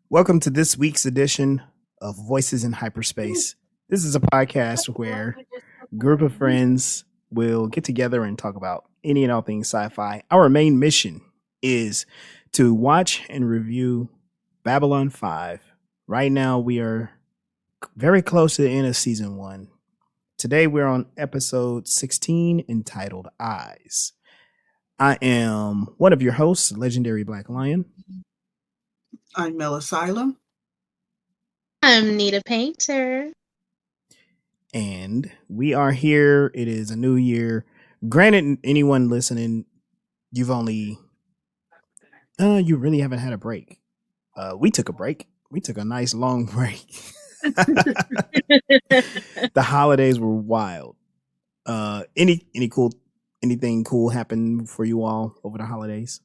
Welcome to this week's edition of Voices in Hyperspace. This is a podcast where a group of friends will get together and talk about any and all things sci-fi. Our main mission is to watch and review Babylon 5. Right now, we are very close to the end of season 1. Today, we're on episode 16 entitled Eyes. I am one of your hosts, Legendary Black Lion. I'm Mel Asylum. I'm Nita Painter. And we are here. It is a new year. Granted, anyone listening, you've only you really haven't had a break. We took a break. We took a nice long break. The holidays were wild. Anything cool happened for you all over the holidays?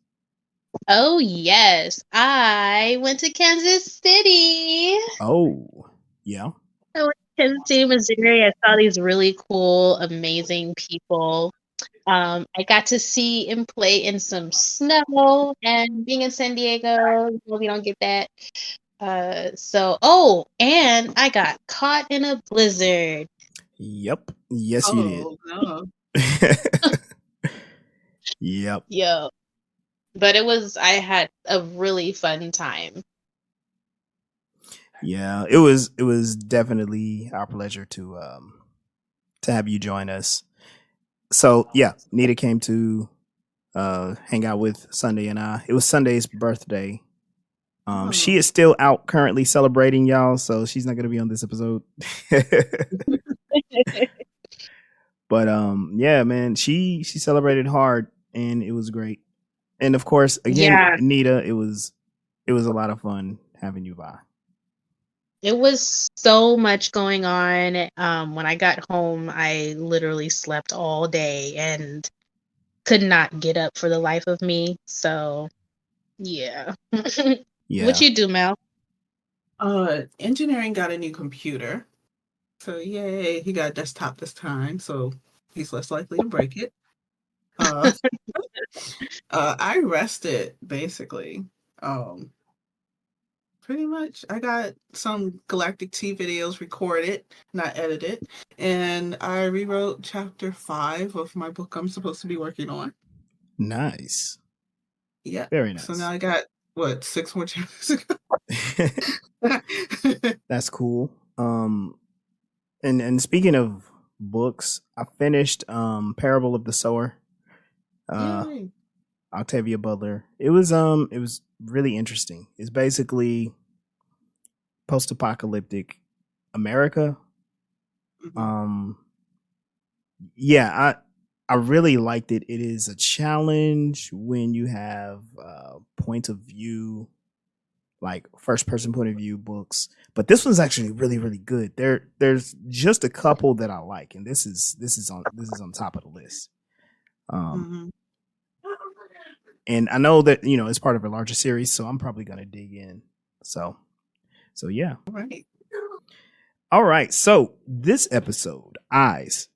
Oh, yes. I went to Kansas City. Oh, yeah. I went to Kansas City, Missouri. I saw these really cool, amazing people. I got to see and play in some snow, and being in San Diego, we don't get that. And I got caught in a blizzard. Yep. Yes, you did. No. Yep. Yo. But I had a really fun time. Yeah, it was definitely our pleasure to have you join us. So yeah, Nita came to hang out with Sunday and I. It was Sunday's birthday. She is still out currently celebrating, y'all, so she's not gonna be on this episode. But yeah, man, she celebrated hard and it was great. And of course, again, yeah. Nita, it was a lot of fun having you by. It was so much going on. When I got home, I literally slept all day and could not get up for the life of me. So, yeah. Yeah. What you do, Mel? Engineering got a new computer. So, yay, he got a desktop this time, so he's less likely to break it. I rested, basically. Pretty much. I got some Galactic Tea videos recorded, not edited, and I rewrote chapter 5 of my book I'm supposed to be working on. Nice. Yeah. Very nice. So now I got, 6 more chapters ago? That's cool. And speaking of books, I finished Parable of the Sower. Octavia Butler. It was really interesting. It's basically post-apocalyptic America. Mm-hmm. Yeah, I really liked it. It is a challenge when you have point of view, like first person point of view books. But this one's actually really, really good. There's just a couple that I like, and this is on top of the list. And I know that, it's part of a larger series, so I'm probably going to dig in. So yeah. All right. So this episode, Eyes,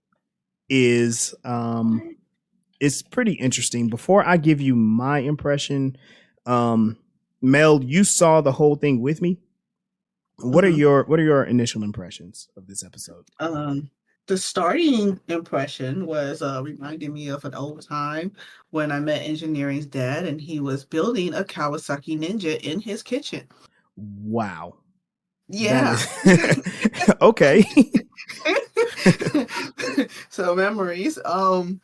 is it's pretty interesting. Before I give you my impression, Mel, you saw the whole thing with me. What are your initial impressions of this episode? The starting impression was reminding me of an old time when I met Engineering's dad, and he was building a Kawasaki Ninja in his kitchen. Wow. Yeah. Okay. So memories. My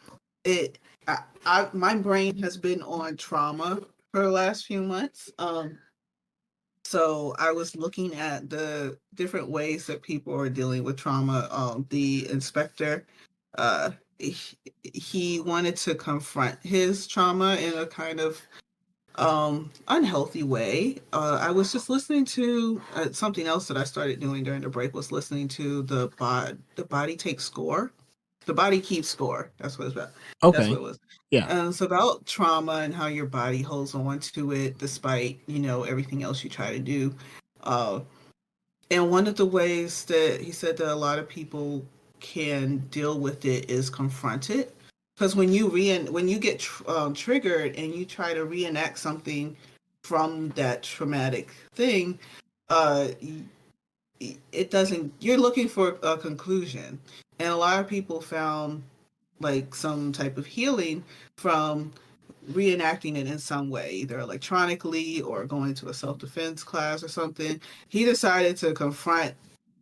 brain has been on trauma for the last few months. So I was looking at the different ways that people are dealing with trauma. The inspector, he wanted to confront his trauma in a kind of unhealthy way. I was just listening to something else that I started doing during the break, was listening to the Body Takes Score. The Body Keeps Score. That's what it's about. Okay. That's what it was. Yeah. And it's about trauma and how your body holds on to it despite, everything else you try to do. And one of the ways that he said that a lot of people can deal with it is confront it. Because when you get triggered and you try to reenact something from that traumatic thing, uh, it doesn't. You're looking for a conclusion, and a lot of people found like some type of healing from reenacting it in some way, either electronically or going to a self-defense class or something. He decided to confront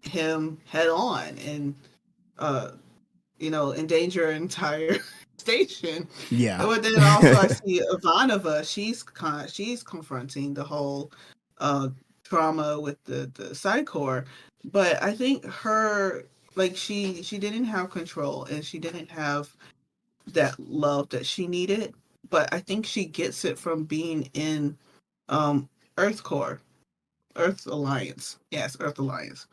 him head on and endanger an entire station. Yeah. But then also I see Ivanova, she's confronting the whole trauma with the Psychor. But I think her, like, she didn't have control and she didn't have that love that she needed. But I think she gets it from being in Earth Core, Earth Alliance. Yes, Earth Alliance.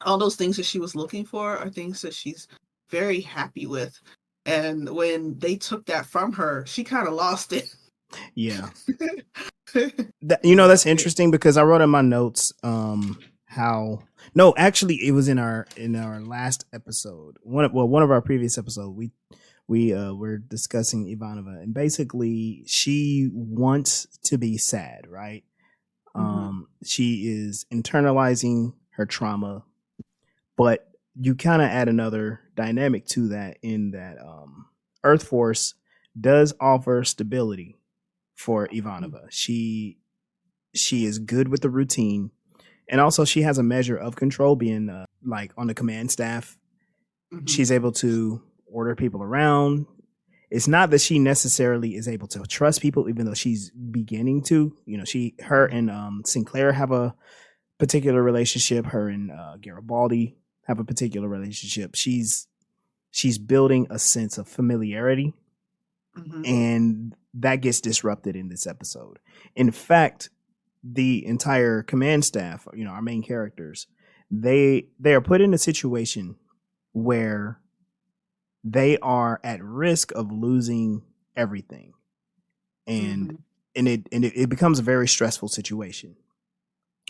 All those things that she was looking for are things that she's very happy with. And when they took that from her, she kind of lost it. Yeah. That's interesting because I wrote in my notes actually it was in our last episode. One of our previous episodes, we were discussing Ivanova, and basically she wants to be sad, right? She is internalizing her trauma, but you kind of add another dynamic to that in that Earth Force does offer stability for Ivanova. She is good with the routine, and also she has a measure of control being like on the command staff. She's able to order people around. It's not that she necessarily is able to trust people, even though she's beginning to. Her and Sinclair have a particular relationship. Her and Garibaldi have a particular relationship. She's building a sense of familiarity, and that gets disrupted in this episode. In fact, the entire command staff, our main characters, they are put in a situation where they are at risk of losing everything, and it becomes a very stressful situation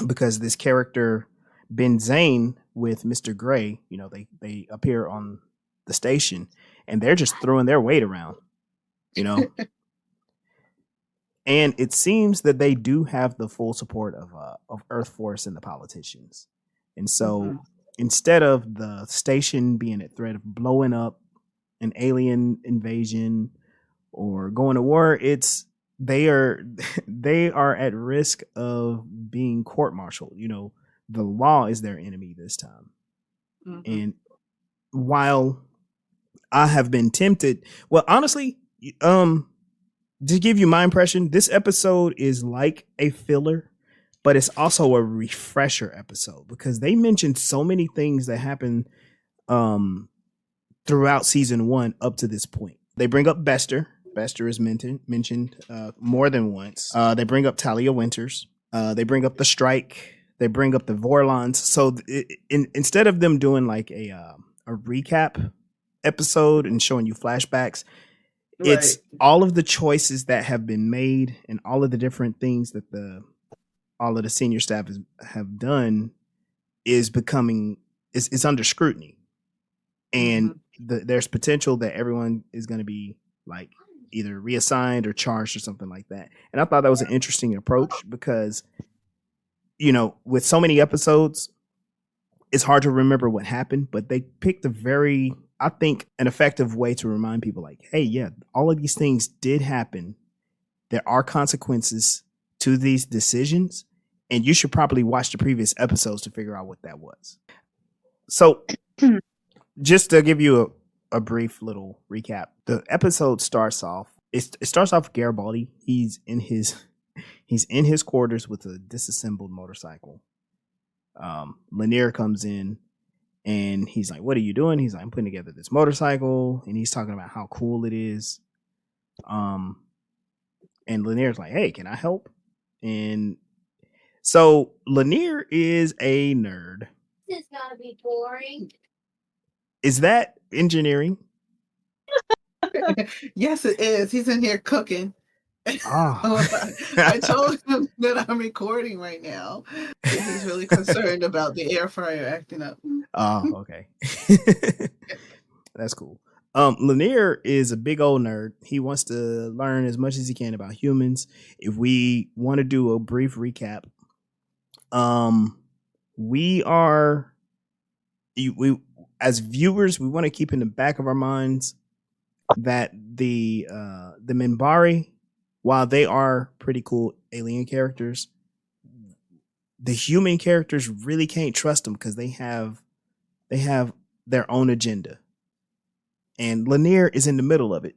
because this character Ben Zayn with Mr. Gray, they appear on the station and they're just throwing their weight around, and it seems that they do have the full support of Earth Force and the politicians, and so instead of the station being at threat of blowing up, an alien invasion or going to war, they are at risk of being court-martialed. The law is their enemy this time. And while I have been tempted, well, honestly, to give you my impression, this episode is like a filler, but it's also a refresher episode because they mentioned so many things that happened throughout season 1 up to this point. They bring up Bester. Bester is mentioned more than once. They bring up Talia Winters. They bring up the strike. They bring up the Vorlons. So instead of them doing like a recap episode and showing you flashbacks, it's all of the choices that have been made and all of the different things that all of the senior staff have done is under scrutiny. And there's potential that everyone is going to be like either reassigned or charged or something like that. And I thought that was an interesting approach because, with so many episodes, it's hard to remember what happened, but they picked an effective way to remind people like, hey, yeah, all of these things did happen. There are consequences to these decisions, and you should probably watch the previous episodes to figure out what that was. So just to give you a brief little recap, the episode starts off. It starts off with Garibaldi. He's in his quarters with a disassembled motorcycle. Lanier comes in and he's like, "What are you doing?" He's like, "I'm putting together this motorcycle," and he's talking about how cool it is. And Lanier's like, "Hey, can I help?" And so Lanier is a nerd. This is gonna be boring. Is that engineering? Yes, it is. He's in here cooking. I told him that I'm recording right now. He's really concerned about the air fryer acting up. Oh, okay. That's cool. Lanier is a big old nerd. He wants to learn as much as he can about humans. If we want to do a brief recap, we are we as viewers, we want to keep in the back of our minds that the Minbari, while they are pretty cool alien characters, the human characters really can't trust them because they have their own agenda, and Lanier is in the middle of it.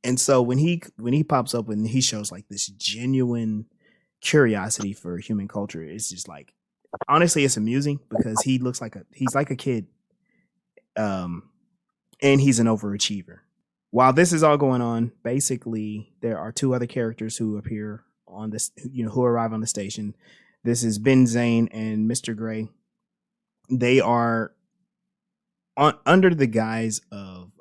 And so when he pops up and he shows like this genuine curiosity for human culture, it's just like, honestly, it's amusing because he looks like he's like a kid, and he's an overachiever. While this is all going on, basically there are two other characters who appear on this, who arrive on the station. This is Ben Zayn and Mr. Gray. They are under the guise of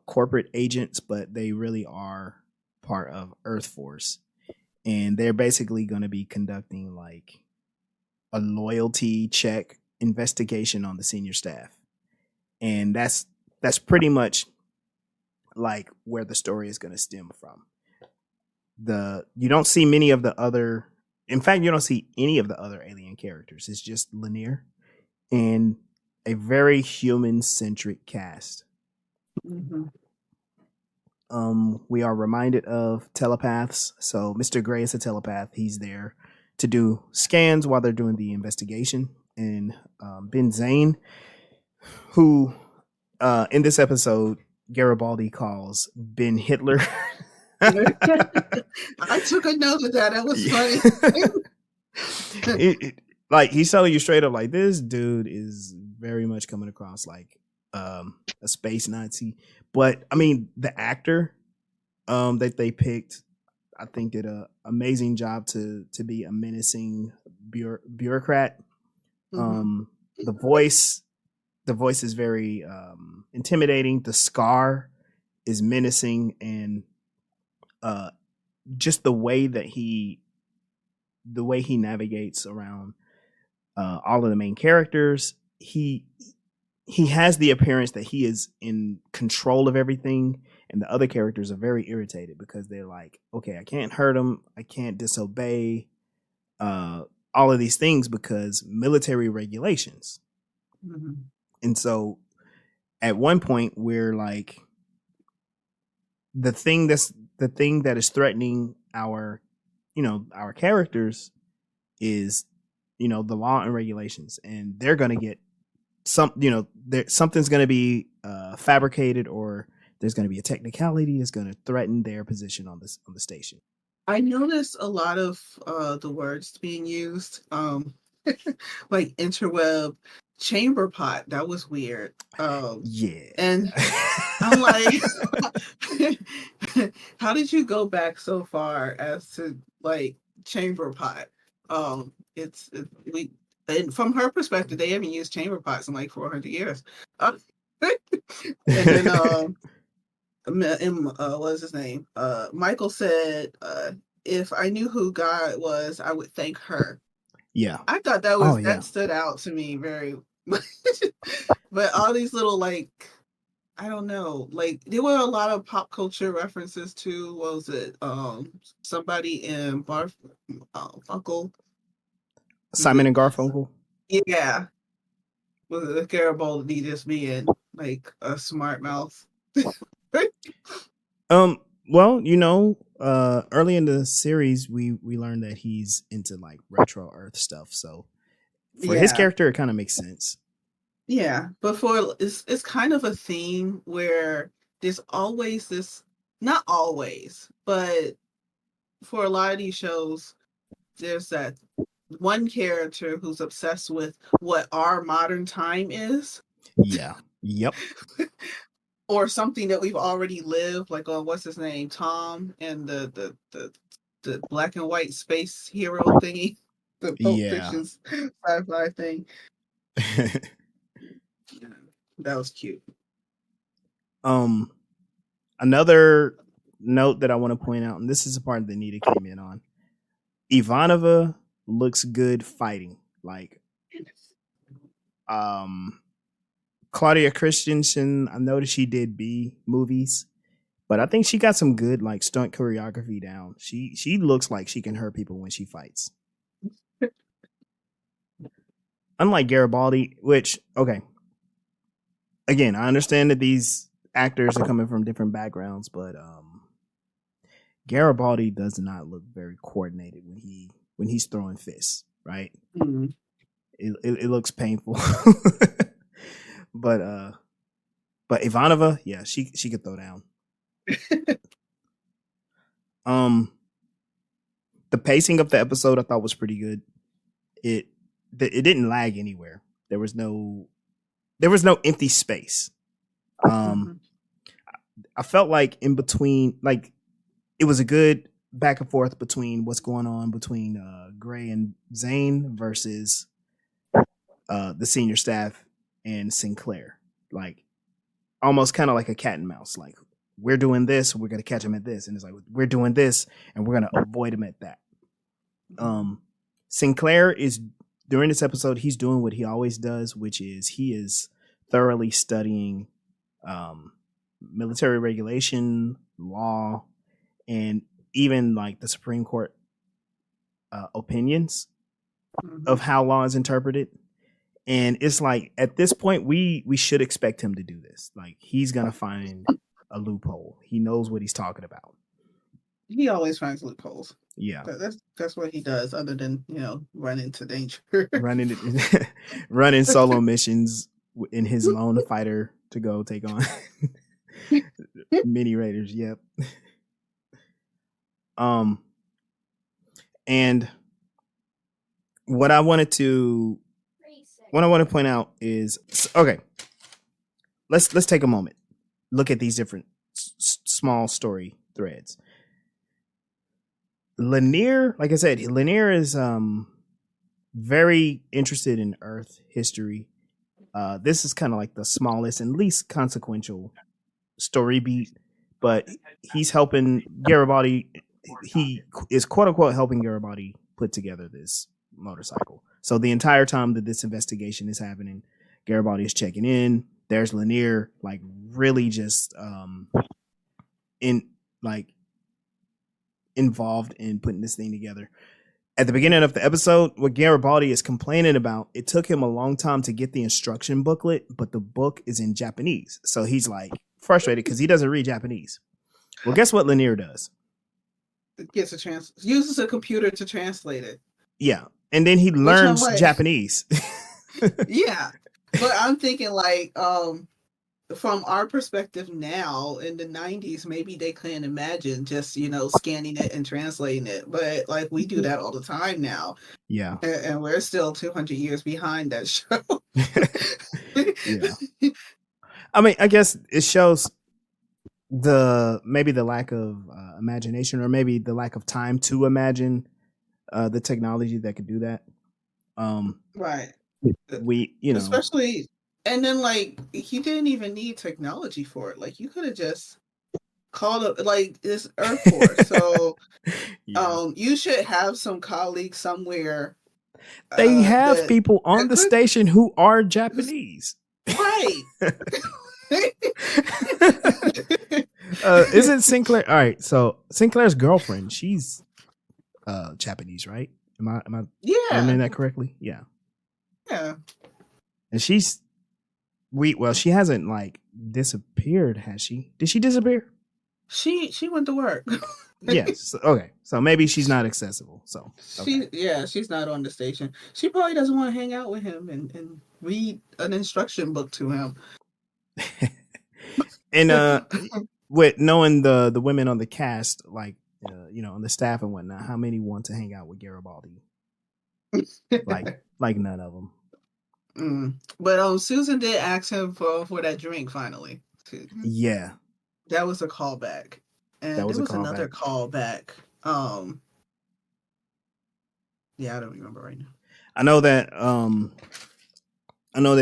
corporate agents, but they really are part of Earth Force, and they're basically going to be conducting like a loyalty check investigation on the senior staff, and that's pretty much like where the story is going to stem from. You don't see many of the other, in fact, you don't see any of the other alien characters. It's just Lanier and a very human-centric cast. Mm-hmm. We are reminded of telepaths. So Mr. Gray is a telepath. He's there to do scans while they're doing the investigation. And Ben Zayn, who in this episode, Garibaldi calls Ben Hitler. I took a note of that. That was funny. Like, he's telling you straight up, like, this dude is very much coming across like a space Nazi. But I mean, the actor that they picked, I think, did an amazing job to be a menacing bureaucrat. Mm-hmm. The voice is very intimidating. The scar is menacing, and just the way he navigates around all of the main characters, he has the appearance that he is in control of everything, and the other characters are very irritated because they're like, okay, I can't hurt him, I can't disobey all of these things because military regulations. Mm-hmm. And so at one point we're like, the thing that is threatening our characters is the law and regulations, and they're going to get something's going to be fabricated, or there's going to be a technicality that's going to threaten their position on the station. I noticed a lot of the words being used, like interweb, chamber pot. That was weird. Yeah, and I'm like, how did you go back so far as to like chamber pot? And from her perspective, they haven't used chamber pots in like 400 years. And then what's his name? Michael said, if I knew who God was, I would thank her. Yeah. I thought that stood out to me very much. But all these little, like, I don't know, like, there were a lot of pop culture references to, what was it? Somebody in Garfunkel. Simon and Garfunkel? Yeah. Was it Garibaldi just being like a smart mouth? Well, early in the series we learned that he's into like retro Earth stuff, so for his character it kind of makes sense. Yeah, but it's kind of a theme where there's always this, not always, but for a lot of these shows, there's that one character who's obsessed with what our modern time is. Yeah. Yep. Or something that we've already lived, like what's his name, Tom, and the black and white space hero thingy, the Pulp Fiction sci-fi thing. That was cute. Another note that I want to point out, and this is a part that Nita came in on. Ivanova looks good fighting. Like, Claudia Christensen, I noticed she did B movies, but I think she got some good like stunt choreography down. She looks like she can hurt people when she fights. Unlike Garibaldi, which okay, again, I understand that these actors are coming from different backgrounds, but Garibaldi does not look very coordinated when he's throwing fists, right? Mm-hmm. It looks painful. But Ivanova, yeah, she could throw down. The pacing of the episode I thought was pretty good. It didn't lag anywhere. There was no empty space. I felt like in between, like it was a good back and forth between what's going on between Gray and Zayn versus the senior staff and Sinclair. Like almost kind of like a cat and mouse. Like we're doing this, we're gonna catch him at this, and it's like we're doing this, and we're gonna avoid him at that. Sinclair is during this episode, he's doing what he always does, which is he is thoroughly studying military regulation, law, and even like the Supreme Court opinions of how law is interpreted. And it's like at this point, we should expect him to do this. Like he's gonna find a loophole. He knows what he's talking about. He always finds loopholes. Yeah, that's what he does. Other than run into danger, running solo missions in his lone fighter to go take on mini raiders. Yep. And what I want to point out is okay. Let's take a moment. Look at these different small story threads. Lanier, like I said, Lanier is very interested in Earth history. This is kind of like the smallest and least consequential story beat, but he's helping Garibaldi. He is quote unquote helping Garibaldi put together this motorcycle. So the entire time that this investigation is happening, Garibaldi is checking in. There's Lanier, like really just involved in putting this thing together. At the beginning of the episode, what Garibaldi is complaining about, it took him a long time to get the instruction booklet, but the book is in Japanese. So he's like frustrated because he doesn't read Japanese. Well, guess what Lanier does? It gets a chance, uses a computer to translate it. Yeah. And then he learns Japanese. Yeah. But I'm thinking like, from our perspective now in the 90s, maybe they couldn't imagine just, scanning it and translating it. But like we do that all the time now. Yeah. And we're still 200 years behind that show. Yeah. I mean, I guess it shows maybe the lack of imagination, or maybe the lack of time to imagine the technology that could do that. Right. Especially. And then, like, he didn't even need technology for it. Like, you could have just called up, like, this Earth Force. So, you should have some colleagues somewhere. They have people on the station who are Japanese. Right. Isn't Sinclair? All right. So Sinclair's girlfriend, she's Japanese, right? Am I remembering that correctly? Yeah. Yeah. And she hasn't like disappeared, has she? Did she disappear? She went to work. Yes. Okay. So maybe she's not accessible. So okay. She's not on the station. She probably doesn't want to hang out with him and read an instruction book to him. And with knowing the women on the cast, like on the staff and whatnot, how many want to hang out with Garibaldi? like none of them. But Susan did ask him for that drink finally. Yeah, that was a callback, and there was another callback. Yeah, I don't remember right now. I know that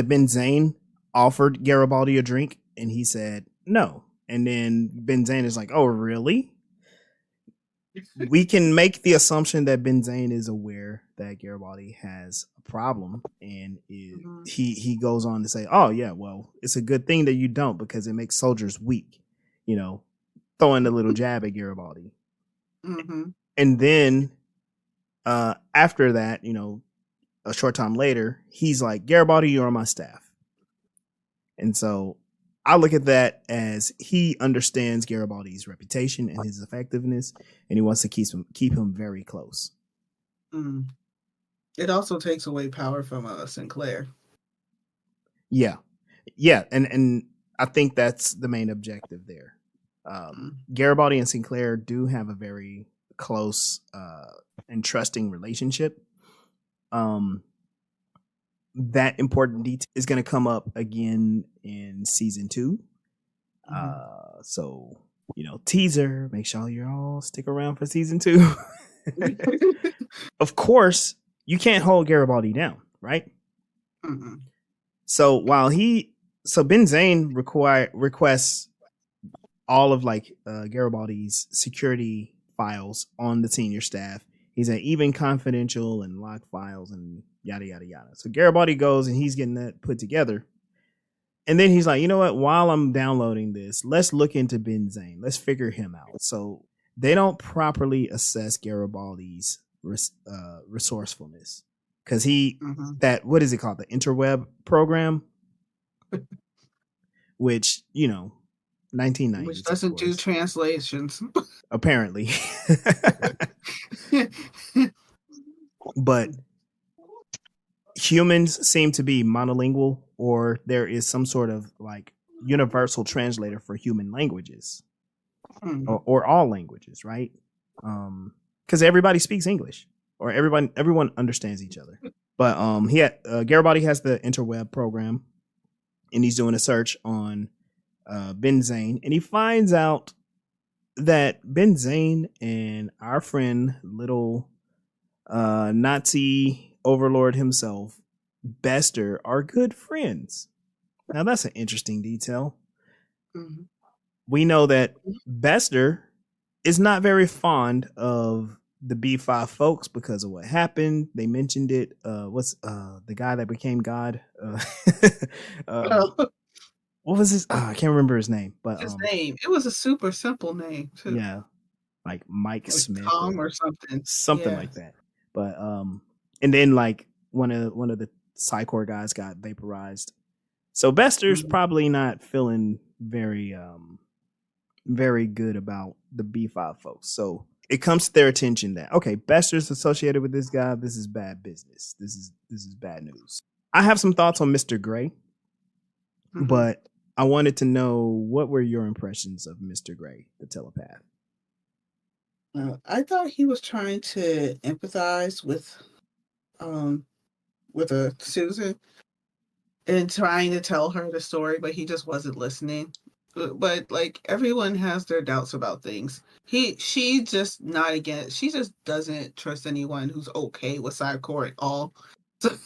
Ben Zayn offered Garibaldi a drink, and he said no. And then Ben Zayn is like, "Oh, really?" we can make the assumption that Ben Zayn is aware that Garibaldi has a problem, and he goes on to say, "Oh yeah, well, it's a good thing that you don't because it makes soldiers weak." You know, throwing a little jab at Garibaldi, and then after that, a short time later, he's like, "Garibaldi, you're on my staff," and so I look at that as he understands Garibaldi's reputation and his effectiveness, and he wants to keep him very close. It also takes away power from Sinclair. Yeah, and I think that's the main objective there. Garibaldi and Sinclair do have a very close and trusting relationship. That important detail is going to come up again in season 2. So, teaser, make sure you all stick around for season 2. Of course, you can't hold Garibaldi down, right? So while Ben Zayn requests all of Garibaldi's security files on the senior staff. He's even confidential and locked files and yada, yada, yada. So Garibaldi goes and he's getting that put together. And then he's like, you know what? While I'm downloading this, let's look into Ben Zayn. Let's figure him out. So they don't properly assess Garibaldi's resourcefulness. Because what is it called? The interweb program? Which, 1990s. Which doesn't do translations. Apparently. But humans seem to be monolingual, or there is some sort of universal translator for human languages, or all languages, right? Because everybody speaks English, or everyone understands each other. But Garibaldi has the interweb program, and he's doing a search on Ben Zayn, and he finds out that Ben Zayn and our friend, little Nazi overlord himself, Bester, are good friends. Now that's an interesting detail. We know that Bester is not very fond of the B5 folks because of what happened. They mentioned it. What's the guy that became God? What was his? I can't remember his name. But his name. It was a super simple name too. Yeah, like Mike Smith, Tom or something like that. But and then one of the Psychor guys got vaporized. So Bester's probably not feeling very good about the B5 folks. So it comes to their attention that, okay, Bester's associated with this guy. This is bad business. This is bad news. I have some thoughts on Mr. Gray, but I wanted to know, what were your impressions of Mr. Gray, the telepath? I thought he was trying to empathize with Susan and trying to tell her the story, but he just wasn't listening. But everyone has their doubts about things. She just doesn't trust anyone who's okay with Psychor at all. So,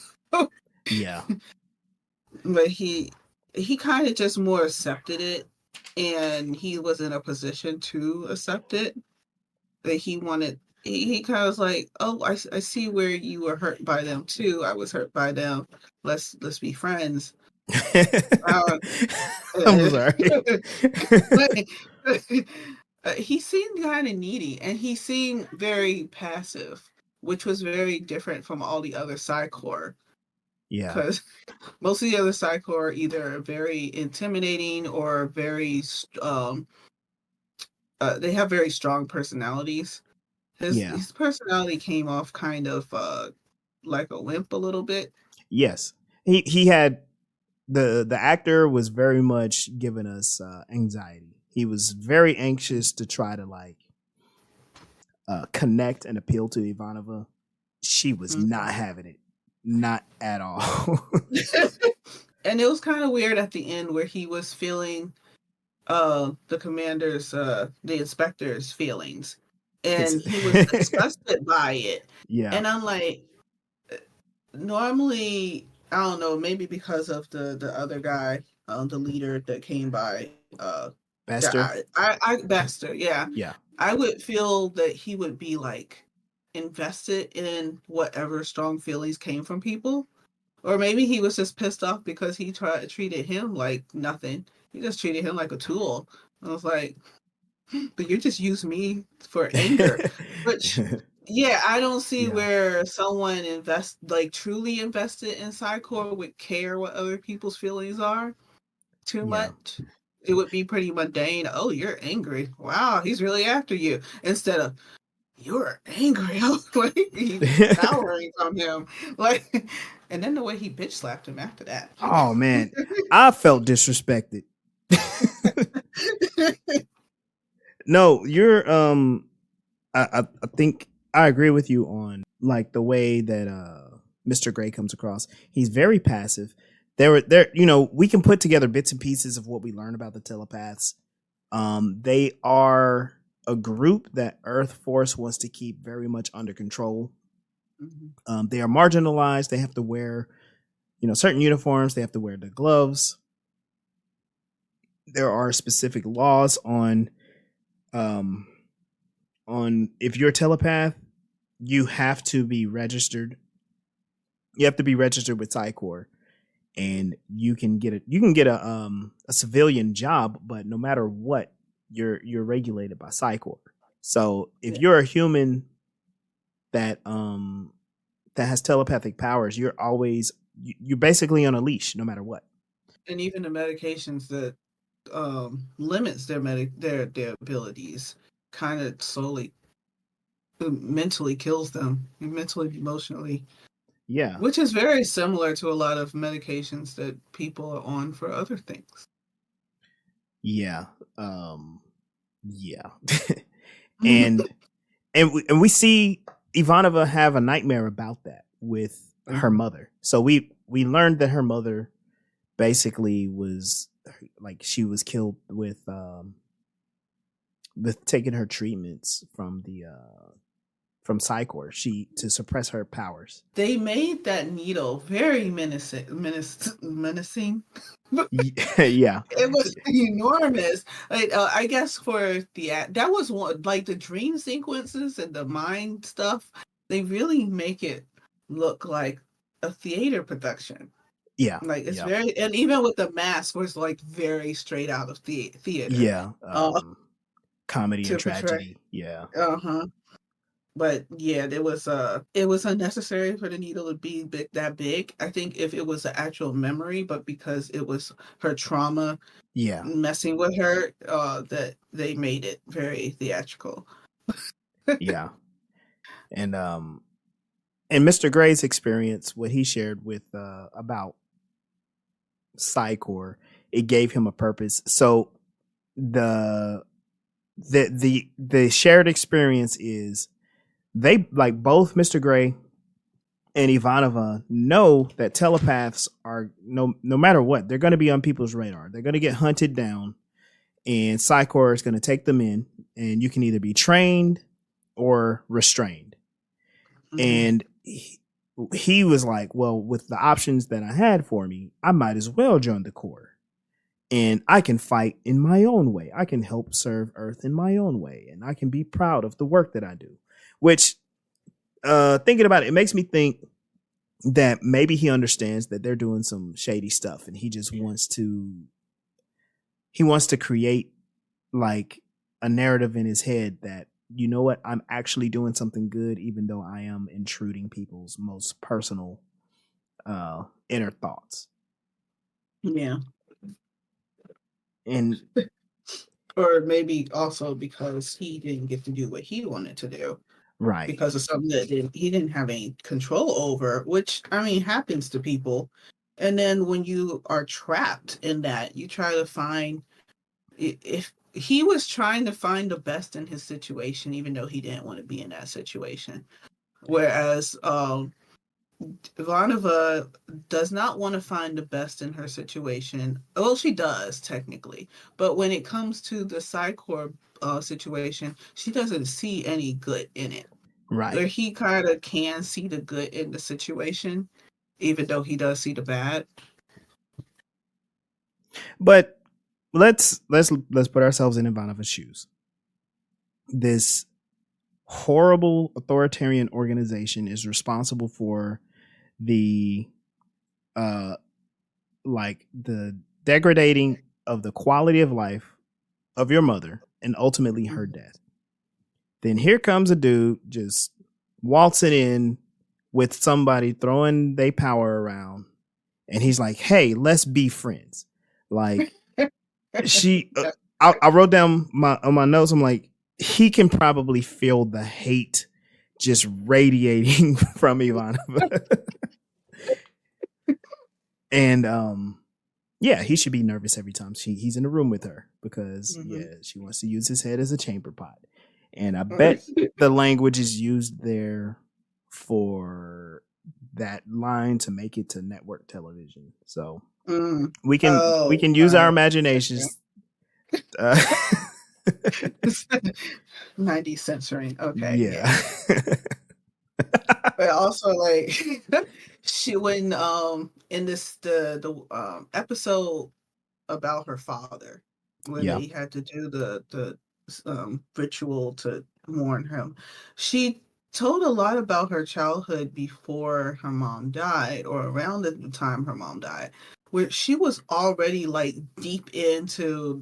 yeah. But he kind of just more accepted it, and he was in a position to accept it. That he wanted. He kind of was like, "Oh, I see where you were hurt by them too. I was hurt by them. Let's be friends." I'm sorry. He seemed kind of needy, and he seemed very passive, which was very different from all the other Psychor. Yeah, because most of the other Psychor are either very intimidating or very they have very strong personalities. His personality came off kind of like a wimp a little bit. Yes, he had the actor was very much giving us anxiety. He was very anxious to try to connect and appeal to Ivanova. She was not having it. Not at all. And it was kind of weird at the end where he was feeling the commander's, the inspector's feelings. And he was disgusted by it. Yeah. And I'm like, normally, I don't know, maybe because of the other guy, the leader that came by. Bester? Bester, yeah. Yeah. I would feel that he would be like invested in whatever strong feelings came from people. Or maybe he was just pissed off because he treated him like nothing. He just treated him like a tool. I was like, but you just use me for anger. Which, yeah, I don't see Yeah. where someone truly invested in Psychor would care what other people's feelings are too Yeah. much. It would be pretty mundane. Oh, you're angry. Wow, he's really after you. Instead of, you're angry. Like, he's cowering from him. Like, and then the way he bitch slapped him after that. Oh man, I felt disrespected. No, you're I think I agree with you on like the way that Mr. Gray comes across. He's very passive. There we can put together bits and pieces of what we learn about the telepaths. They are a group that Earth Force wants to keep very much under control. Mm-hmm. They are marginalized. They have to wear, certain uniforms. They have to wear the gloves. There are specific laws on if you're a telepath, you have to be registered. You have to be registered with Psychor, and you can get a civilian job, but no matter what, you're regulated by Psychor. So if you're a human that has telepathic powers, you're basically on a leash no matter what. And even the medications that limits their abilities kind of slowly mentally kills them, mentally, emotionally. Yeah. Which is very similar to a lot of medications that people are on for other things. Yeah. Yeah. and we see Ivanova have a nightmare about that with her mother. So we learned that her mother basically was like, she was killed with taking her treatments from Psychor, to suppress her powers. They made that needle very menacing. Yeah, it was enormous. Like, I guess for that was one, like the dream sequences and the mind stuff. They really make it look like a theater production. Yeah, like it's very, and even with the mask was like very straight out of theater. Yeah, comedy and tragedy. Yeah. But yeah, it was unnecessary for the needle to be that big. I think if it was an actual memory, but because it was her trauma, messing with her, that they made it very theatrical. Yeah, and Mr. Gray's experience, what he shared with about Psychor, it gave him a purpose. So the shared experience is, they, like, both Mr. Gray and Ivanova know that telepaths are no matter what, they're going to be on people's radar. They're going to get hunted down, and Psychor is going to take them in, and you can either be trained or restrained. And he was like, well, with the options that I had for me, I might as well join the Corps. And I can fight in my own way. I can help serve Earth in my own way. And I can be proud of the work that I do. Which, thinking about it, it makes me think that maybe he understands that they're doing some shady stuff, and he just wants to create like a narrative in his head that, you know what, I'm actually doing something good, even though I am intruding people's most personal inner thoughts. Yeah. And or maybe also because he didn't get to do what he wanted to do. Right. Because of something that he didn't have any control over, which, I mean, happens to people. And then when you are trapped in that, you try to find, if he was trying to find the best in his situation, even though he didn't want to be in that situation. Whereas Ivanova does not want to find the best in her situation. Well, she does technically, but when it comes to the Psychor situation, she doesn't see any good in it. Right. Where he kind of can see the good in the situation, even though he does see the bad. But let's put ourselves in Ivanova's shoes. this horrible authoritarian organization is responsible for the like the degrading of the quality of life of your mother and ultimately her death. Then here comes a dude just waltzing in with somebody throwing their power around, and he's like, "Hey, let's be friends." Like I wrote down on my notes. I'm like, he can probably feel the hate just radiating from Ivanova. And yeah, he should be nervous every time he's in the room with her because she wants to use his head as a chamber pot. And I bet the language is used there for that line to make it to network television. So we can use our imaginations. 90 censoring. Okay. Yeah. But also, like, she when in the episode about her father, when they had to do the ritual to mourn him, she told a lot about her childhood before her mom died, or around the time her mom died, where she was already like deep into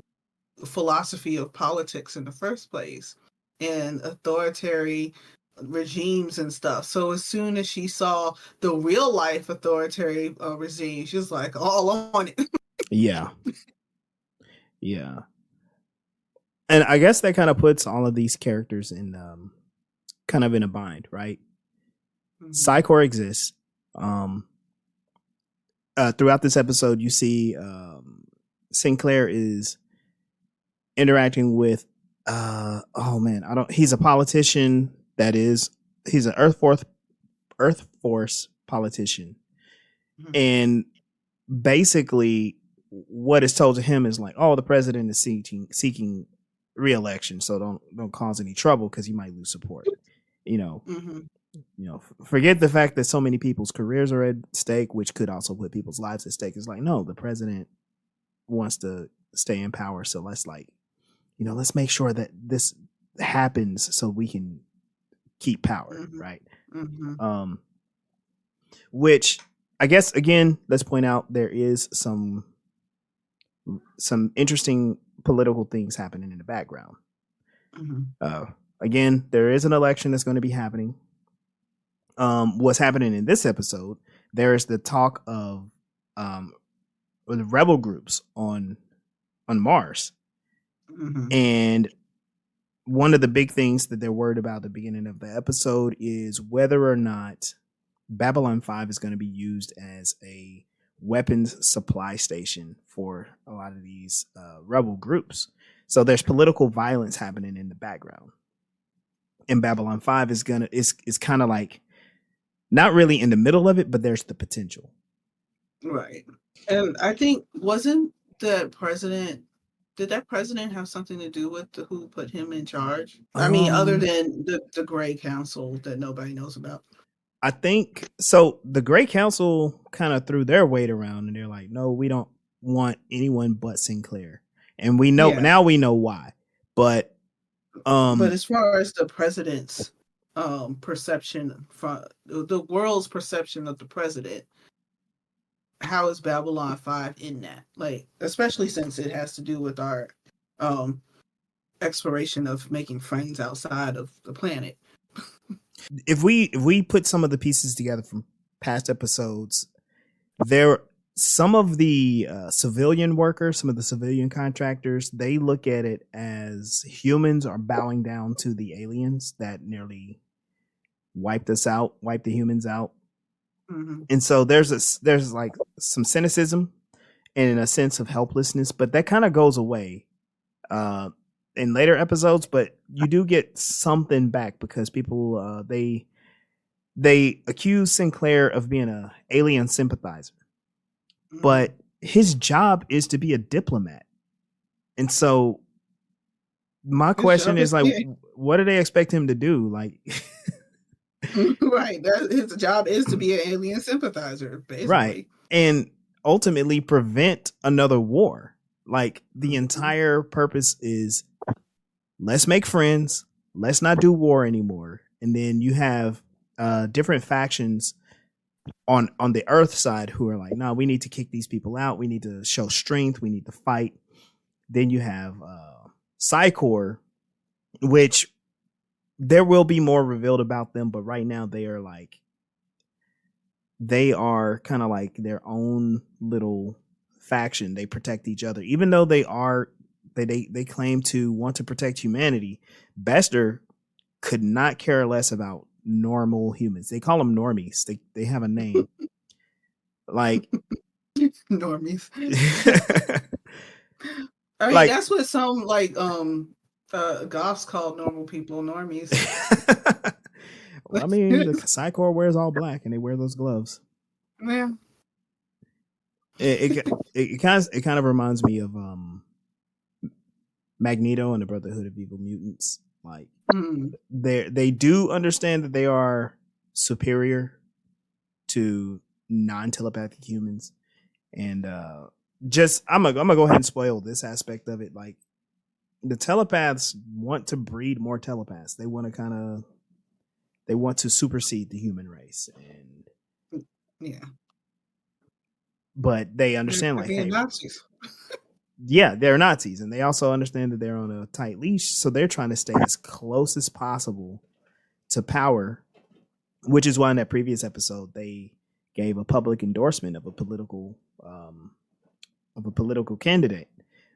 philosophy of politics in the first place and authoritarian regimes and stuff. So as soon as she saw the real life authoritarian regime, she was like all on it. Yeah. And I guess that kind of puts all of these characters in kind of in a bind, right? Psychor exists. Throughout this episode, you see Sinclair is interacting with he's a politician he's an Earth Force politician. And basically what is told to him is like, oh, the president is seeking re-election, so don't cause any trouble because he might lose support. Forget the fact that so many people's careers are at stake, which could also put people's lives at stake. It's like, no, the president wants to stay in power, so let's make sure that this happens so we can keep power, right? Which I guess, again, let's point out there is some interesting political things happening in the background. Again, there is an election that's going to be happening. What's happening in this episode, there is the talk of the rebel groups on Mars. And one of the big things that they're worried about at the beginning of the episode is whether or not Babylon 5 is going to be used as a weapons supply station for a lot of these rebel groups. So there's political violence happening in the background. And Babylon 5 is kind of like not really in the middle of it, but there's the potential. Right. And I think did that president have something to do with who put him in charge? I mean, other than the Gray Council that nobody knows about. I think so. The Gray Council kind of threw their weight around and they're like, no, we don't want anyone but Sinclair. And we know now we know why. But as far as the president's perception, from the world's perception of the president, how is Babylon 5 in that? Like, especially since it has to do with our exploration of making friends outside of the planet. If we put some of the pieces together from past episodes, some of the civilian workers, some of the civilian contractors, they look at it as humans are bowing down to the aliens that nearly wiped the humans out. And so there's like some cynicism and a sense of helplessness, but that kind of goes away in later episodes. But you do get something back because people they accuse Sinclair of being an alien sympathizer, but his job is to be a diplomat. And so my question is like, what do they expect him to do? Like, right. His job is to be an alien sympathizer, basically. Right. And ultimately prevent another war. Like, the entire purpose is let's make friends. let's not do war anymore. And then you have different factions on the Earth side who are like, no, we need to kick these people out. We need to show strength. We need to fight. Then you have Psycor, which there will be more revealed about them, but right now they are kind of like their own little faction. They protect each other, even though they claim to want to protect humanity. Bester could not care less about normal humans. They call them normies. They have a name. Like normies. I mean, like, that's what some goths call normal people, normies. Well, I mean, the Psycor wears all black and they wear those gloves. Yeah. It kind of reminds me of Magneto and the Brotherhood of Evil Mutants. Like they do understand that they are superior to non-telepathic humans, and I'm gonna go ahead and spoil this aspect of it. Like, the telepaths want to breed more telepaths. They want to supersede the human race, and yeah. But they understand, like, hey, Nazis. Yeah, they're Nazis, and they also understand that they're on a tight leash, so they're trying to stay as close as possible to power, which is why in that previous episode they gave a public endorsement of a political candidate,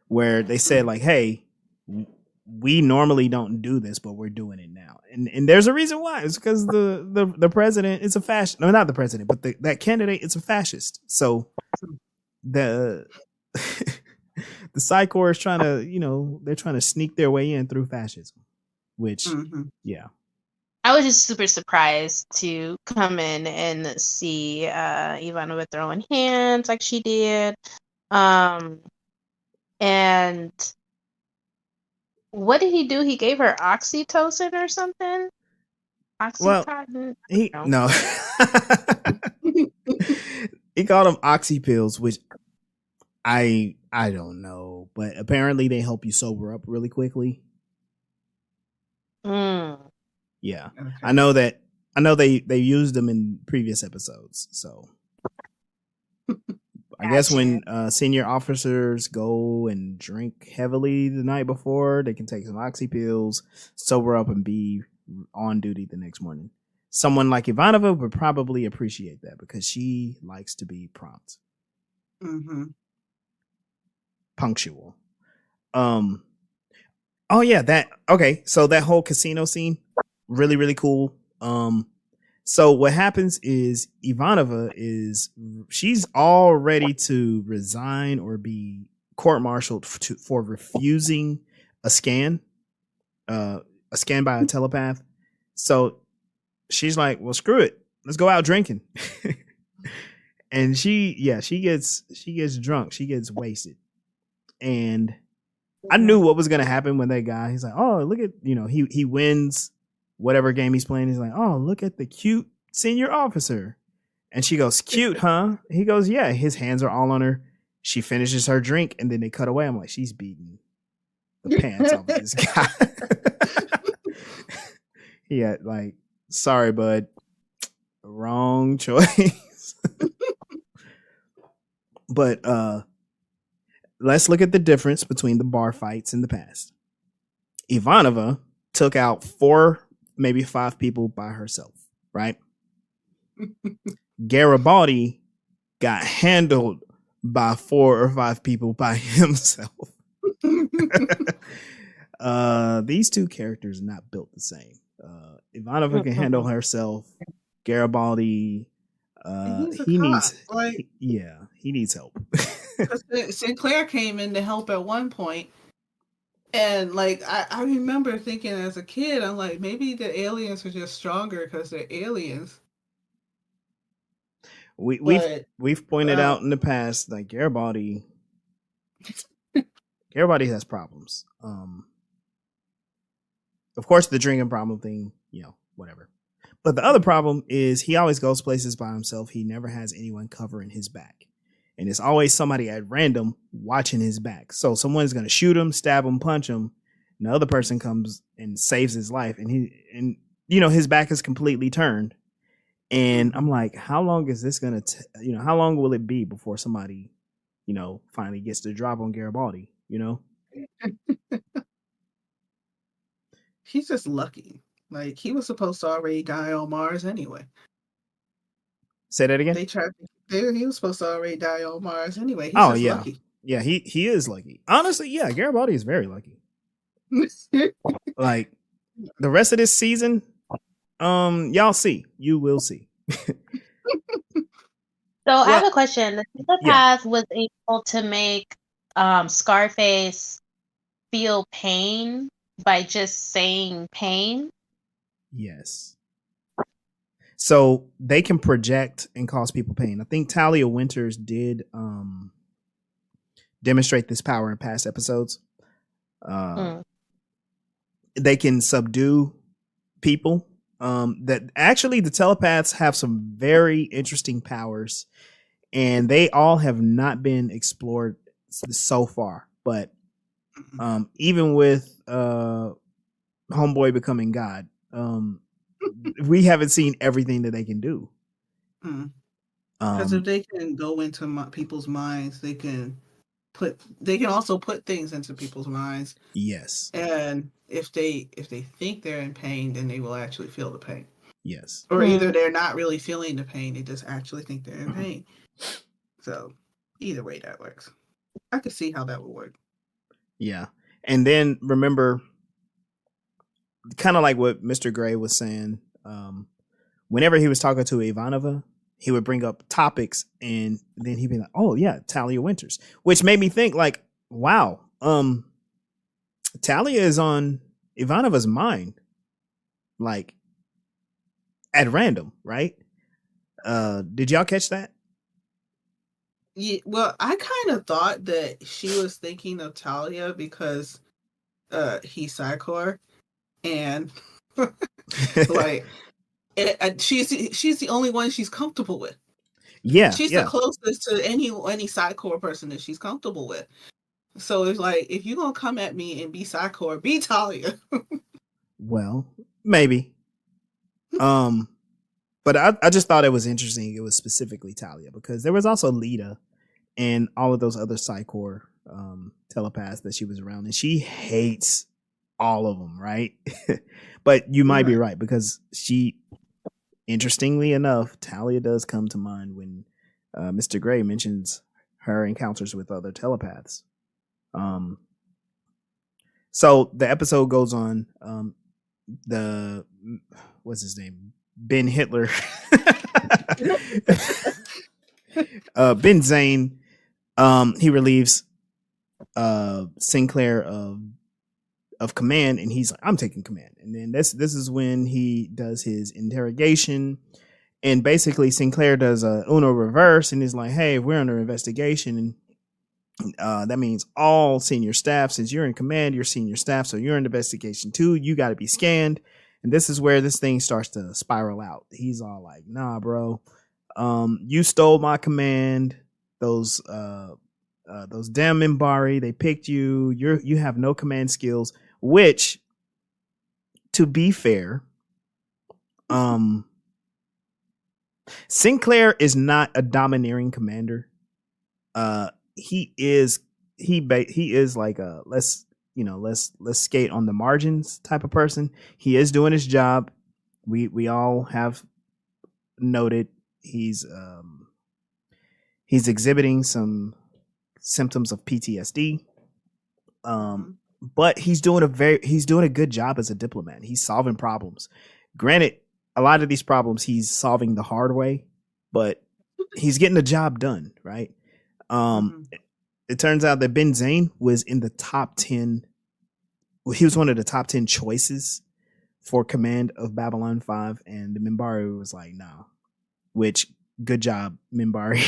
where they said, like, hey, we normally don't do this, but we're doing it now, and there's a reason why. It's because the president is a fascist. No, not the president, but that candidate is a fascist. So the the Psycor is trying to, they're trying to sneak their way in through fascism, which, yeah. I was just super surprised to come in and see Ivanova throwing hands like she did. And what did he do? He gave her oxytocin or something? Oxycontin? Well, no. He called them oxy pills, which I don't know, but apparently they help you sober up really quickly. Yeah. Okay. I know they used them in previous episodes, so I guess when senior officers go and drink heavily the night before, they can take some oxy pills, sober up, and be on duty the next morning. Someone like Ivanova would probably appreciate that because she likes to be prompt. Punctual. Oh yeah, so that whole casino scene, really, really cool. So what happens is Ivanova she's all ready to resign or be court-martialed for refusing a scan by a telepath. So she's like, well, screw it, let's go out drinking. And she gets drunk, she gets wasted. And I knew what was going to happen when that guy, he's like, oh, look at, he wins whatever game he's playing. He's like, oh, look at the cute senior officer. And she goes, cute, huh? He goes, yeah. His hands are all on her. She finishes her drink, and then they cut away. I'm like, she's beating the pants off of this guy. Yeah, like, sorry, bud. Wrong choice. But let's look at the difference between the bar fights in the past. Ivanova took out 4, maybe 5 people by herself, right? Garibaldi got handled by 4 or 5 people by himself. These two characters are not built the same. Ivanova can handle herself. Garibaldi, he needs help. Sinclair came in to help at one point, and like I remember thinking as a kid, I'm like, maybe the aliens are just stronger because they're aliens. We've pointed out in the past, like, Garibaldi has problems. Of course, the drinking problem thing, whatever. But the other problem is he always goes places by himself. He never has anyone covering his back. And it's always somebody at random watching his back. So someone's going to shoot him, stab him, punch him. Another person comes and saves his life, and his back is completely turned. And I'm like, how long is this gonna how long will it be before somebody, finally gets the drop on Garibaldi, He's just lucky. Like, he was supposed to already die on Mars anyway. Say that again? He was supposed to already die on Mars anyway. He's just yeah. lucky. Yeah, he is lucky. Honestly, yeah, Garibaldi is very lucky. Like, the rest of this season, y'all see. You will see. So I have a question. The telepath was able to make Scarface feel pain by just saying pain. Yes. So they can project and cause people pain. I think Talia Winters did demonstrate this power in past episodes. They can subdue people. That actually, the telepaths have some very interesting powers, and they all have not been explored so far. But even with Homeboy becoming God, we haven't seen everything that they can do. Because if they can go into people's minds, they can also put things into people's minds. Yes. And if they think they're in pain, then they will actually feel the pain. Yes. Or either they're not really feeling the pain, they just actually think they're in pain. So either way that works. I could see how that would work. Yeah. And then remember, kind of like what Mr. Gray was saying, whenever he was talking to Ivanova, he would bring up topics, and then he'd be like, "Oh yeah, Talia Winters," which made me think, like, wow, Talia is on Ivanova's mind, like, at random, right? Did y'all catch that? Yeah, well, I kind of thought that she was thinking of Talia because he's Psychor, and like she's the only one she's comfortable with. Yeah, she's the closest to any Psychor person that she's comfortable with. So it's like, if you're gonna come at me and be Psychor, be Talia. Well, maybe. But I just thought it was interesting. It was specifically Talia because there was also Lita and all of those other Psychor telepaths that she was around, and she hates all of them, right? But you might be right, because interestingly enough, Talia does come to mind when Mr. Gray mentions her encounters with other telepaths. So the episode goes on. What's his name? Ben Hitler. Ben Zayn. He relieves Sinclair of command, and he's like, "I'm taking command." And then this is when he does his interrogation, and basically Sinclair does a Uno reverse, and he's like, "Hey, we're under investigation, and that means all senior staff. Since you're in command, you're senior staff, so you're in investigation too. You got to be scanned." And this is where this thing starts to spiral out. He's all like, "Nah, bro, you stole my command. Those damn Minbari, they picked you. You have no command skills." Which, to be fair, Sinclair is not a domineering commander. He is like a let's skate on the margins type of person. He is doing his job. We all have noted he's exhibiting some symptoms of PTSD. But he's doing a good job as a diplomat. He's solving problems. Granted, a lot of these problems he's solving the hard way, but he's getting the job done, right? It turns out that Ben Zayn was in the top 10. Well, he was one of the top 10 choices for command of Babylon 5, and the Minbari was like, "Nah." Which, good job, Minbari.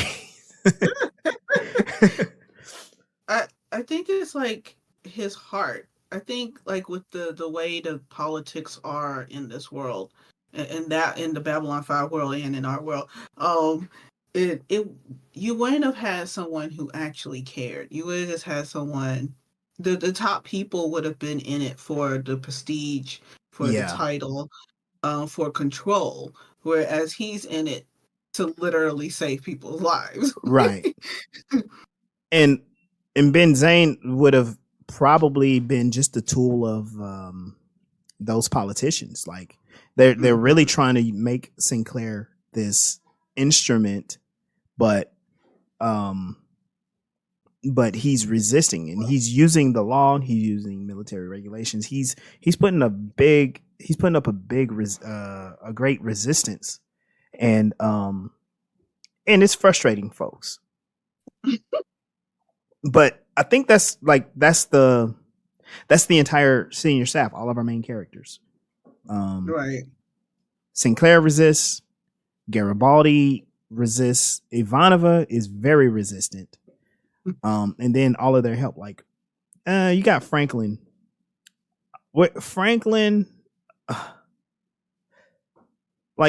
I think it's like his heart. I think, like, with the way the politics are in this world, and that in the Babylon 5 world and in our world, you wouldn't have had someone who actually cared. You would have just had someone the top people would have been in it for the prestige, for the title, for control, whereas he's in it to literally save people's lives. Right. And Ben Zayn would have probably been just a tool of those politicians. Like they're really trying to make Sinclair this instrument, but he's resisting, and he's using the law, and he's using military regulations. He's putting up a great resistance, and it's frustrating, folks. But I think that's the entire senior staff, all of our main characters. Right. Sinclair resists, Garibaldi resists, Ivanova is very resistant. And then all of their help, like you got Franklin. Like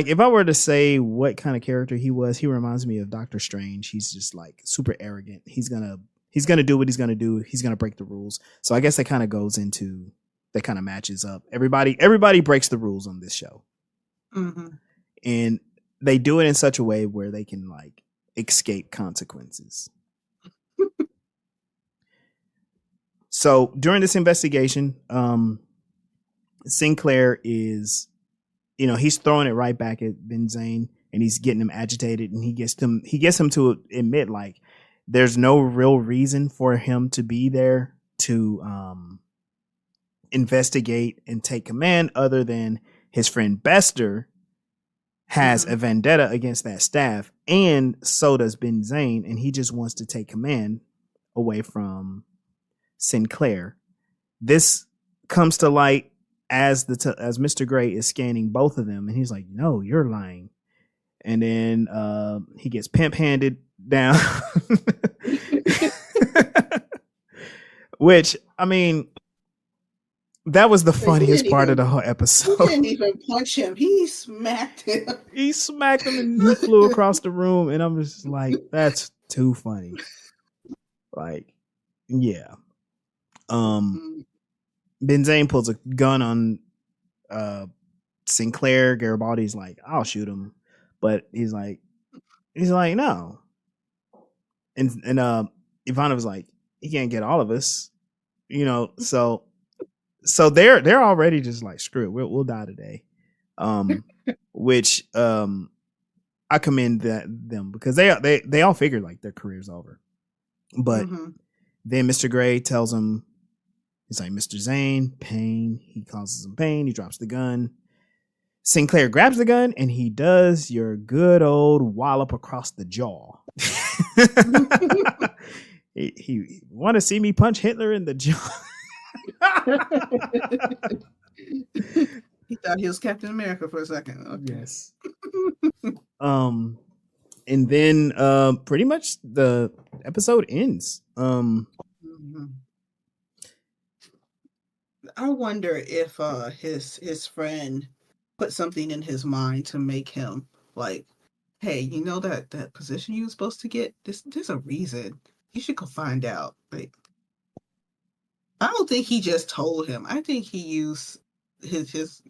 if I were to say what kind of character he was, he reminds me of Doctor Strange. He's just like super arrogant. He's gonna do what he's gonna do. He's gonna break the rules. So I guess that kind of matches up. Everybody breaks the rules on this show. Mm-hmm. And they do it in such a way where they can like escape consequences. So during this investigation, Sinclair is, he's throwing it right back at Ben Zayn, and he's getting him agitated, and he gets him to admit like there's no real reason for him to be there to investigate and take command other than his friend Bester has a vendetta against that staff, and so does Ben Zayn, and he just wants to take command away from Sinclair. This comes to light as Mr. Gray is scanning both of them, and he's like, "No, you're lying." And then he gets pimp handed down, which I mean, that was the funniest part of the whole episode. He didn't even punch him; he smacked him. He smacked him, and he flew across the room, and I'm just like, "That's too funny." Like, yeah. Ben Zayn pulls a gun on Sinclair. Garibaldi's like, "I'll shoot him," but he's like, "No." And Ivanova's like, "He can't get all of us," So they're already just like, "Screw it, we'll die today," which I commend them because they all figured like their career's over, but then Mr. Gray tells him. He's like, "Mr. Zayn, pain." He causes him pain. He drops the gun. Sinclair grabs the gun, and he does your good old wallop across the jaw. he want to see me punch Hitler in the jaw. He thought he was Captain America for a second. Okay. Yes. And then pretty much the episode ends. I wonder if his friend put something in his mind to make him like, "Hey, that position you were supposed to get? There's a reason. You should go find out." Like, I don't think he just told him. I think he used his.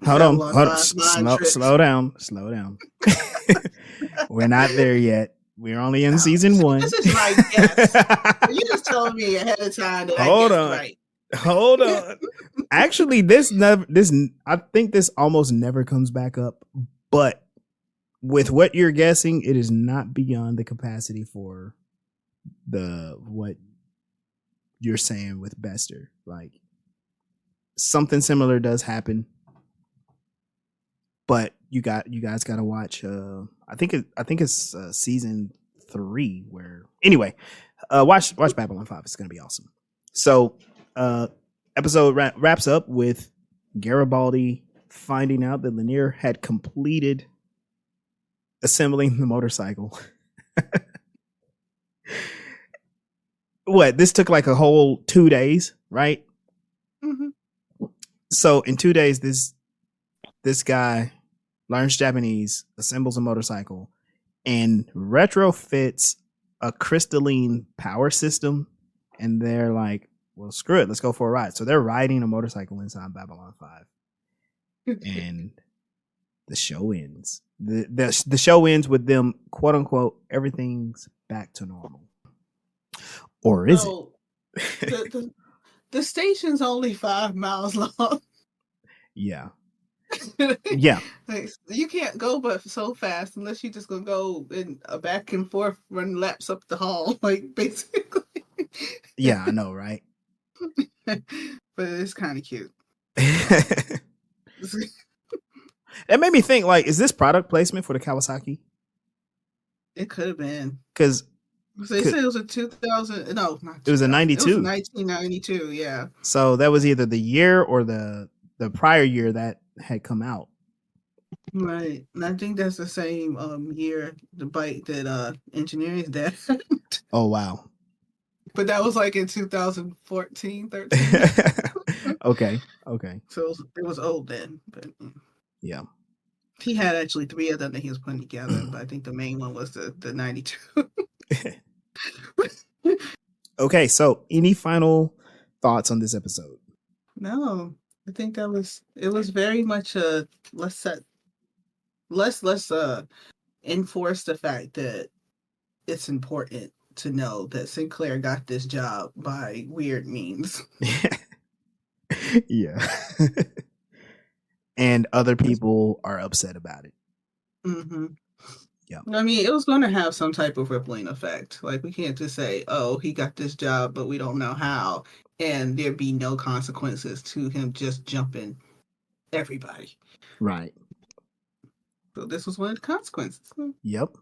Hold on. Slow down. We're not there yet. We're only in season 1. This is my guess. You just told me ahead of time that Hold I guessed on. right. Hold on. Actually, I think this almost never comes back up. But with what you're guessing, it is not beyond the capacity for what you're saying with Bester. Like something similar does happen, but you guys got to watch. I think it's season 3. Where anyway, watch Babylon 5. It's gonna be awesome. So. Episode wraps up with Garibaldi finding out that Lanier had completed assembling the motorcycle. This took like a whole 2 days, right? Mm-hmm. So in 2 days, this guy learns Japanese, assembles a motorcycle, and retrofits a crystalline power system. And they're like, well, screw it. Let's go for a ride. So they're riding a motorcycle inside Babylon 5. And the show ends. The show ends with them, quote unquote, everything's back to normal. Or is it? The station's only 5 miles long. Yeah. Yeah. Like, you can't go but so fast unless you're just gonna go in a back and forth, run laps up the hall, like basically. Yeah, I know, right? But it's kind of cute. That made me think, like, is this product placement for the Kawasaki? It could have been. Because they said it was a 2000. No, not it was a 92. It was 1992, yeah. So that was either the year or the prior year that had come out. Right. And I think that's the same year the bike that Engineering's dad. Oh, wow. But that was like in 2014, 13. Okay. So it was old then. But yeah. He had actually 3 of them that he was putting together, but I think the main one was the 92. Okay, so any final thoughts on this episode? No, I think it was very much let's enforce the fact that it's important to know that Sinclair got this job by weird means. Yeah. And other people are upset about it. Mm-hmm. Yeah. I mean, it was going to have some type of rippling effect. Like, we can't just say, oh, he got this job, but we don't know how, and there be no consequences to him just jumping everybody. Right. So this was one of the consequences. Yep.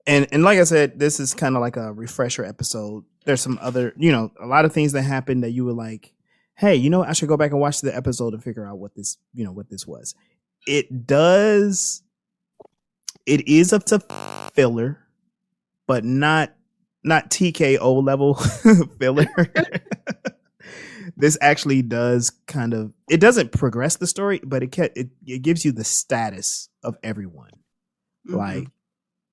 And like I said, this is kind of like a refresher episode. There's some other, a lot of things that happened that you were like, hey, I should go back and watch the episode to figure out what this was. It is up to filler, but not TKO level filler. This actually does it doesn't progress the story, but it gives you the status of everyone. Mm-hmm. Like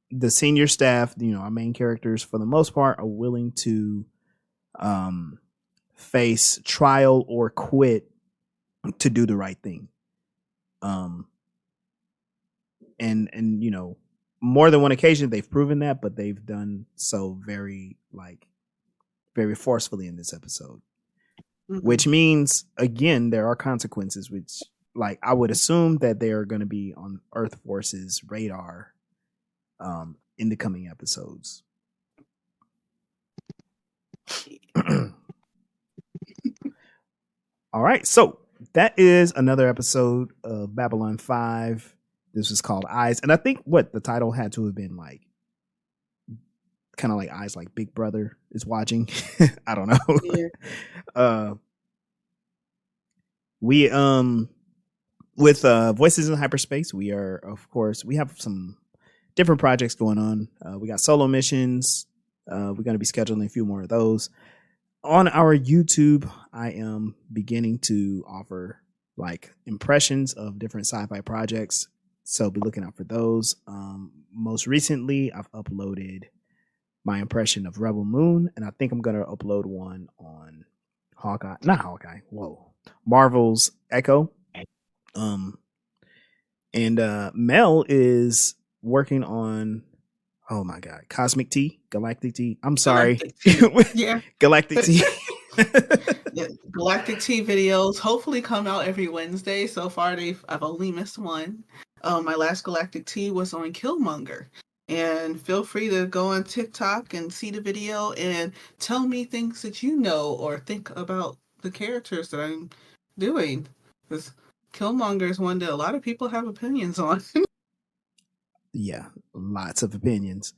the senior staff, our main characters for the most part are willing to face trial or quit to do the right thing. And more than one occasion they've proven that, but they've done so very forcefully in this episode. Mm-hmm. Which means, again, there are consequences, which I would assume that they are going to be on Earth Force's radar in the coming episodes. All right, so that is another episode of Babylon 5. This was called Eyes, and I think the title had to have been kind of like Eyes, like Big Brother is watching. I don't know. Yeah. We with Voices in Hyperspace, we have some different projects going on. We got solo missions. We're going to be scheduling a few more of those. On our YouTube, I am beginning to offer impressions of different sci-fi projects. So be looking out for those. Most recently, I've uploaded my impression of Rebel Moon, and I think I'm going to upload one on Marvel's Echo. And Mel is working on, oh my God, Galactic Tea. I'm sorry. Yeah. Galactic Tea. Yeah, Galactic Tea videos hopefully come out every Wednesday. So far, I've only missed one. My last Galactic Tea was on Killmonger. And feel free to go on TikTok and see the video and tell me things that you know or think about the characters that I'm doing. Because Killmonger is one that a lot of people have opinions on. Yeah, lots of opinions.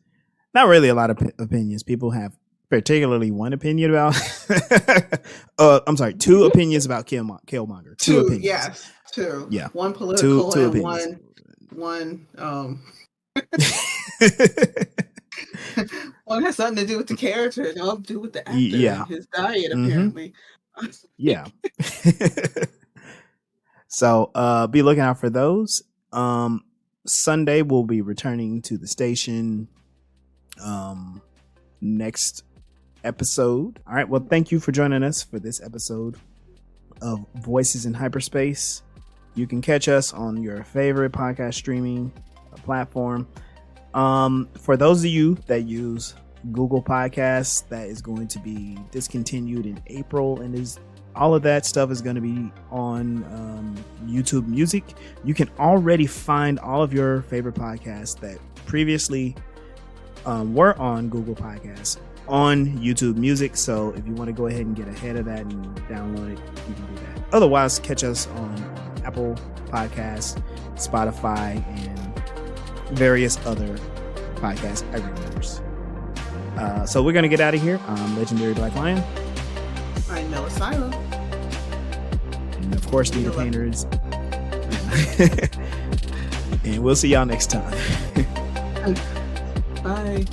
Not really a lot of opinions. People have particularly one opinion about. Two opinions about Killmonger. Two opinions. Yes, two. Yeah, one political two and opinions. one. One has something to do with the character and all to do with the actor. Yeah, his diet apparently. Yeah. So be looking out for those. Sunday we'll be returning to the station next episode. All right. Well, thank you for joining us for this episode of Voices in Hyperspace. You can catch us on your favorite podcast streaming platform. For those of you that use Google Podcasts, that is going to be discontinued in April, and all of that stuff is going to be on YouTube Music. You can already find all of your favorite podcasts that previously were on Google Podcasts on YouTube Music. So if you want to go ahead and get ahead of that and download it, you can do that. Otherwise, catch us on Apple Podcasts, Spotify, and various other podcast aggregators. So we're going to get out of here. I'm Legendary Black Lion. I'm Melisila. And of course, Nita Painter is. And we'll see y'all next time. Bye.